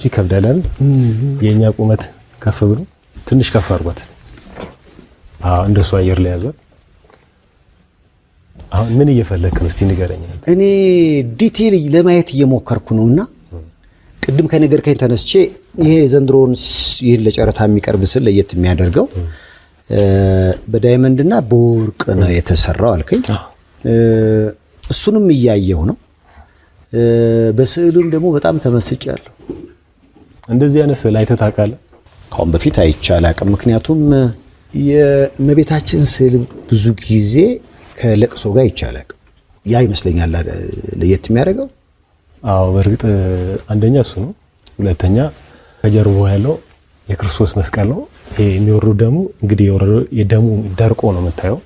ይከብዳል። የኛ ቁመት ከፍ ብሎ ትንሽ ከፍ አድርጓት እስቲ። እንደሱ አየር ላይ ያዟት። አሁን ምን እየፈለክ ነው? እስቲ ንገረኝ። እኔ ዲቴል ለማየት እየሞከርኩ ነውና ቅድም ከነገርከኝ ተነስቼ ይሄ ዘንድሮን ይሄን ለጨረታ የሚቀርብ ስል ለየት የሚያደርገው በዳይመንድና በወርቅ ነው የተሰራው አልከኝ። እሱንም እያየው ነው። በስዕሉም ደግሞ በጣም ተመስጫለሁ። እንደዚህ አይነት ስዕል አይተህ ታውቃለህ? ካሁን በፊት አይቼ አላውቅም። ምክንያቱም የእመቤታችን ስዕል ብዙ ጊዜ ከለቅሶ ጋር ይቻላል። ያ ይመስለኛል ለየት የሚያደርገው። አዎ በእርግጥ አንደኛ እሱ ነው። ሁለተኛ ከጀርባው ያለው የክርስቶስ መስቀል ነው። ይሄ የሚወርደው ደሙ እንግዲህ የደሙ ደርቆ ነው የምታየው።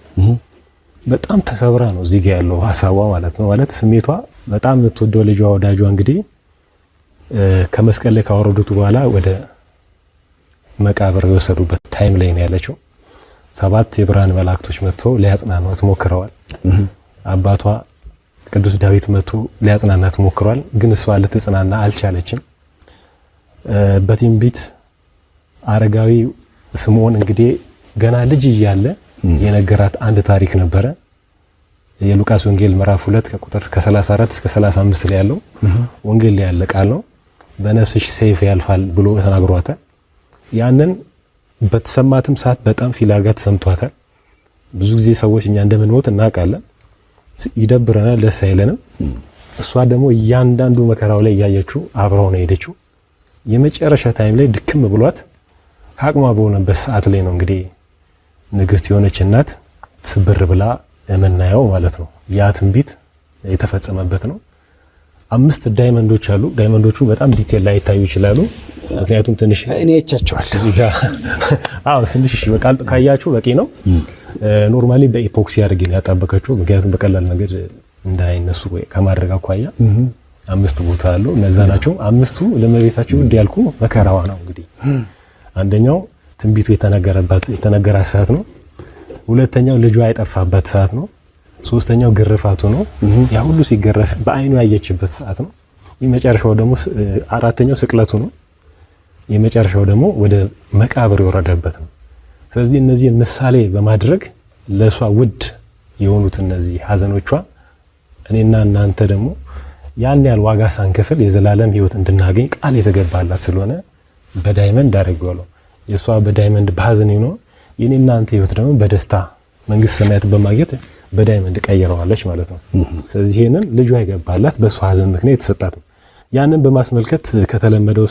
በጣም ተሰብራ ነው እዚህ ጋር ያለው ሐሳቧ ማለት ነው። ማለት ስሜቷ በጣም የምትወደው ልጇ ወዳጇ እንግዲህ ከመስቀል ላይ ካወረዱት በኋላ ወደ መቃብር የወሰዱበት ታይም ላይ ነው ያለችው። 7 የብርሃን መላእክቶች መጥተው ሊያጽናኗት ሞክረዋል። አባቷ ቅዱስ ዳዊት መጥቶ ሊያጽናናት ሞክሯል። ግን እሷ ልትጽናና አልቻለችም። በትንቢት አረጋዊ ስምዖን እንግዲህ ገና ልጅ እያለ የነገራት አንድ ታሪክ ነበረ። የሉቃስ ወንጌል ምዕራፍ 2 ከቁጥር ከ34 እስከ 35 ላይ ያለው ወንጌል ላይ ያለ ቃል ነው። በነፍስሽ ሰይፍ ያልፋል ብሎ ተናግሯታል። ያንን በተሰማትም ሰዓት በጣም ፊላጋ ተሰምቷታል። ብዙ ጊዜ ሰዎች እኛ እንደምንሞት እናውቃለን። ይደብረናል፣ ደስ አይለንም። እሷ ደግሞ እያንዳንዱ መከራው ላይ እያየችው አብራው ነው ሄደችው። የመጨረሻ ታይም ላይ ድክም ብሏት አቅሟ በሆነበት ሰዓት ላይ ነው እንግዲህ ንግስት የሆነች እናት ስብር ብላ የምናየው ማለት ነው። ያ ትንቢት የተፈጸመበት ነው። 5 ዳይመንዶች አሉ። ዳይመንዶቹ በጣም ዲቴል ላይ ይታዩ ይችላሉ። ምክንያቱም ትንሽ እኔ አይቻቸዋለሁ። ትንሽ በቃ ካያችሁ በቂ ነው። ኖርማሊ በኢፖክሲ አድርጌ ነው ያጣበቀችው። ምክንያቱም በቀላል ነገር እንዳይነሱ ከማድረግ አኳያ 5 ቦታ አሉ። እነዛ ናቸው 5ቱ ለእመቤታችን እንዲያልኩ መከራዋ ነው። እንግዲህ አንደኛው ትንቢቱ የተነገራት ሰዓት ነው። ሁለተኛው ልጇ የጠፋበት ሰዓት ነው። ሶስተኛው ግርፋቱ ነው። ያ ሁሉ ሲገረፍ በአይኑ ያየችበት ሰዓት ነው። የመጨረሻው ደግሞ አራተኛው ስቅለቱ ነው። የመጨረሻው ደግሞ ወደ መቃብር የወረደበት ነው። ስለዚህ እነዚህን ምሳሌ በማድረግ ለሷ ውድ የሆኑት እነዚህ ሀዘኖቿ እኔና እናንተ ደግሞ ያን ያህል ዋጋ ሳንከፍል የዘላለም ሕይወት እንድናገኝ ቃል የተገባላት ስለሆነ በዳይመንድ አድርገዋለሁ። የሷ በዳይመንድ በሀዘን ነው። የኔ እናንተ ሕይወት ደግሞ በደስታ መንግስት ሰማያት በማግኘት በዳይመንድ ቀይረዋለች ማለት ነው። ስለዚህ ይሄንን ልጇ ይገባላት በሷ ሀዘን ምክንያት የተሰጣት ያንን በማስመልከት ከተለመደው